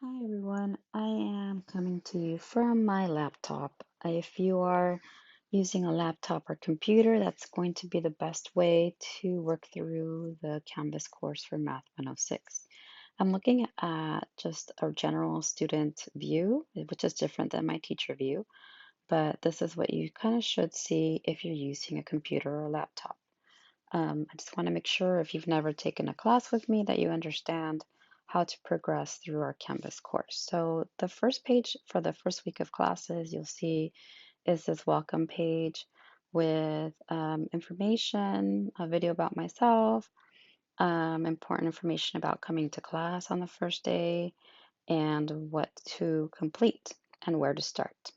Hi everyone, I am coming to you from my laptop. If you are using a laptop or computer, that's going to be the best way to work through the Canvas course for Math 106. I'm looking at just a general student view, which is different than my teacher view, but this is what you kind of should see if you're using a computer or a laptop. I just want to make sure if you've never taken a class with me that you understand how to progress through our Canvas course. So the first page for the first week of classes, you'll see is this welcome page with information, a video about myself, important information about coming to class on the first day, and what to complete and where to start.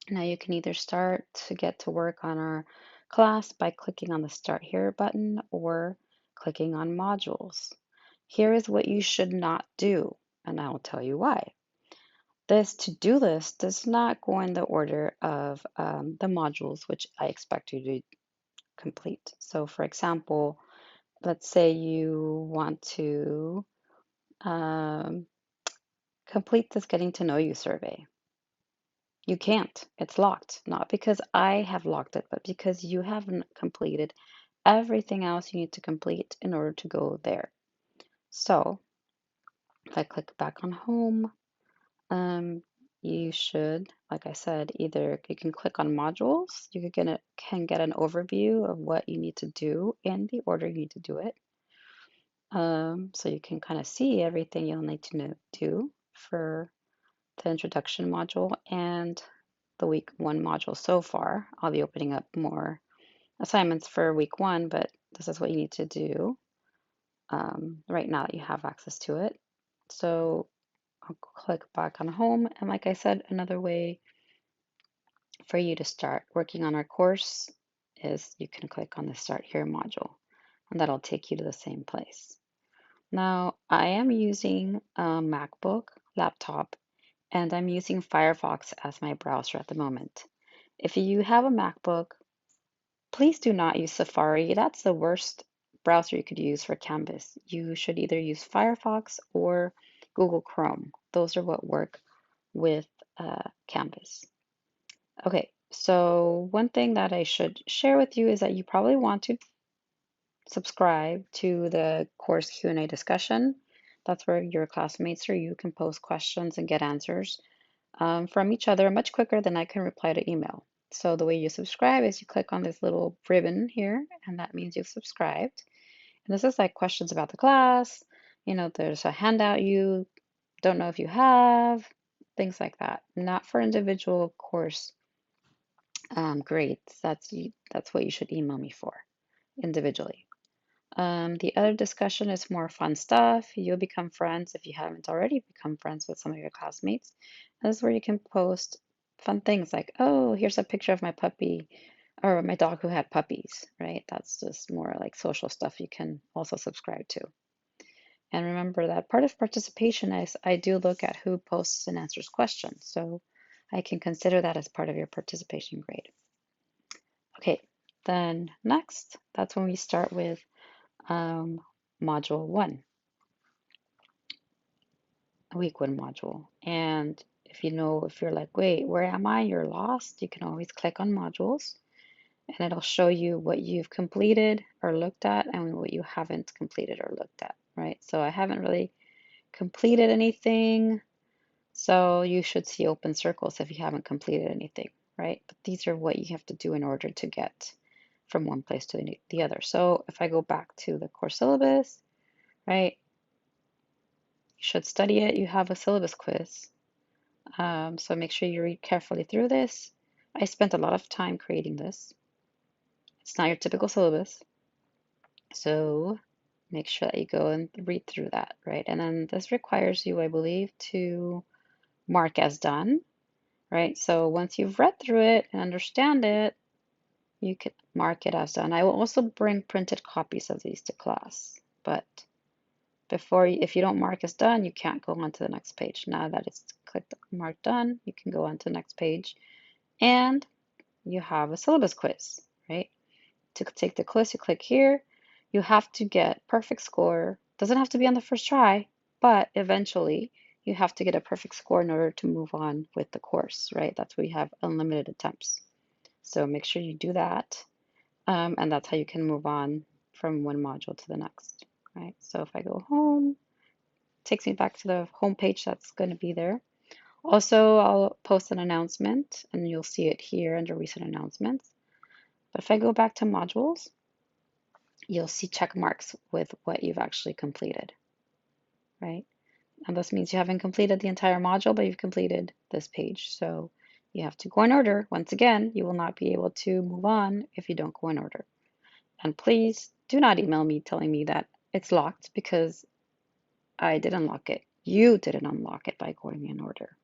Now you can either start to get to work on our class by clicking on the Start Here button or clicking on Modules. Here is what you should not do, and I will tell you why. This to-do list does not go in the order of the modules which I expect you to complete. So for example, let's say you want to um, complete this Getting to Know You survey. You can't. It's locked. Not because I have locked it, but because you haven't completed everything else you need to complete in order to go there. So if I click back on home, um, you should, like I said, either you can click on modules, you can get an overview of what you need to do in the order you need to do it. So you can kind of see everything you'll need to do for the introduction module and the week one module so far. I'll be opening up more assignments for week one, but this is what you need to do right now that you have access to it. So I'll click back on home. And like I said, another way for you to start working on our course is you can click on the Start Here module, and that'll take you to the same place. Now, I am using a MacBook laptop, and I'm using Firefox as my browser at the moment. If you have a MacBook, please do not use Safari. That's the worst browser you could use for Canvas. You should either use Firefox or Google Chrome. Those are what work with Canvas. Okay, so one thing that I should share with you is that you probably want to subscribe to the course Q&A discussion. That's where your classmates or you can post questions and get answers from each other much quicker than I can reply to email. So the way you subscribe is you click on this little ribbon here, and that means you've subscribed. And this is like questions about the class. There's a handout you don't know if you have, things like that. Not for individual course grades. That's what you should email me for individually. The other discussion is more fun stuff. You'll become friends if you haven't already become friends with some of your classmates. This is where you can post fun things like, oh, here's a picture of my puppy or my dog who had puppies, right? That's just more like social stuff you can also subscribe to. And remember that part of participation is I do look at who posts and answers questions. So I can consider that as part of your participation grade. Okay, then next, that's when we start with um, module one, a week one module. And if you're like, wait, where am I? You're lost. You can always click on modules and it'll show you what you've completed or looked at and what you haven't completed or looked at, right? So I haven't really completed anything. So you should see open circles if you haven't completed anything, right? But these are what you have to do in order to get from one place to the other. So if I go back to the course syllabus, right, you should study it. You have a syllabus quiz. So make sure you read carefully through this. I spent a lot of time creating this. It's not your typical syllabus. So make sure that you go and read through that, right? And then this requires you, I believe, to mark as done, right? So once you've read through it and understand it, you can mark it as done. I will also bring printed copies of these to class, but if you don't mark as done, you can't go on to the next page. Now that it's clicked mark done, you can go on to the next page and you have a syllabus quiz, right? To take the quiz, you click here. You have to get perfect score. Doesn't have to be on the first try, but eventually you have to get a perfect score in order to move on with the course, right? That's where you have unlimited attempts. So make sure you do that. And that's how you can move on from one module to the next, right? So if I go home, it takes me back to the home page that's going to be there. Also, I'll post an announcement and you'll see it here under recent announcements. But if I go back to modules, you'll see check marks with what you've actually completed, right? And this means you haven't completed the entire module, but you've completed this page. So you have to go in order. Once again, you will not be able to move on if you don't go in order. And please do not email me telling me that it's locked because I did unlock it. You didn't unlock it by going in order.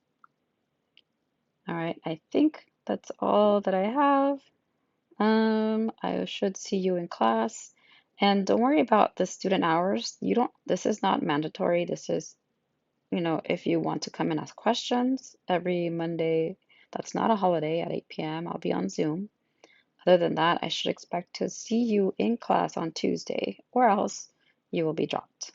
All right, I think that's all that I have. I should see you in class. And don't worry about the student hours. This is not mandatory. This is, if you want to come and ask questions every Monday, that's not a holiday at 8 p.m. I'll be on Zoom. Other than that, I should expect to see you in class on Tuesday, or else you will be dropped.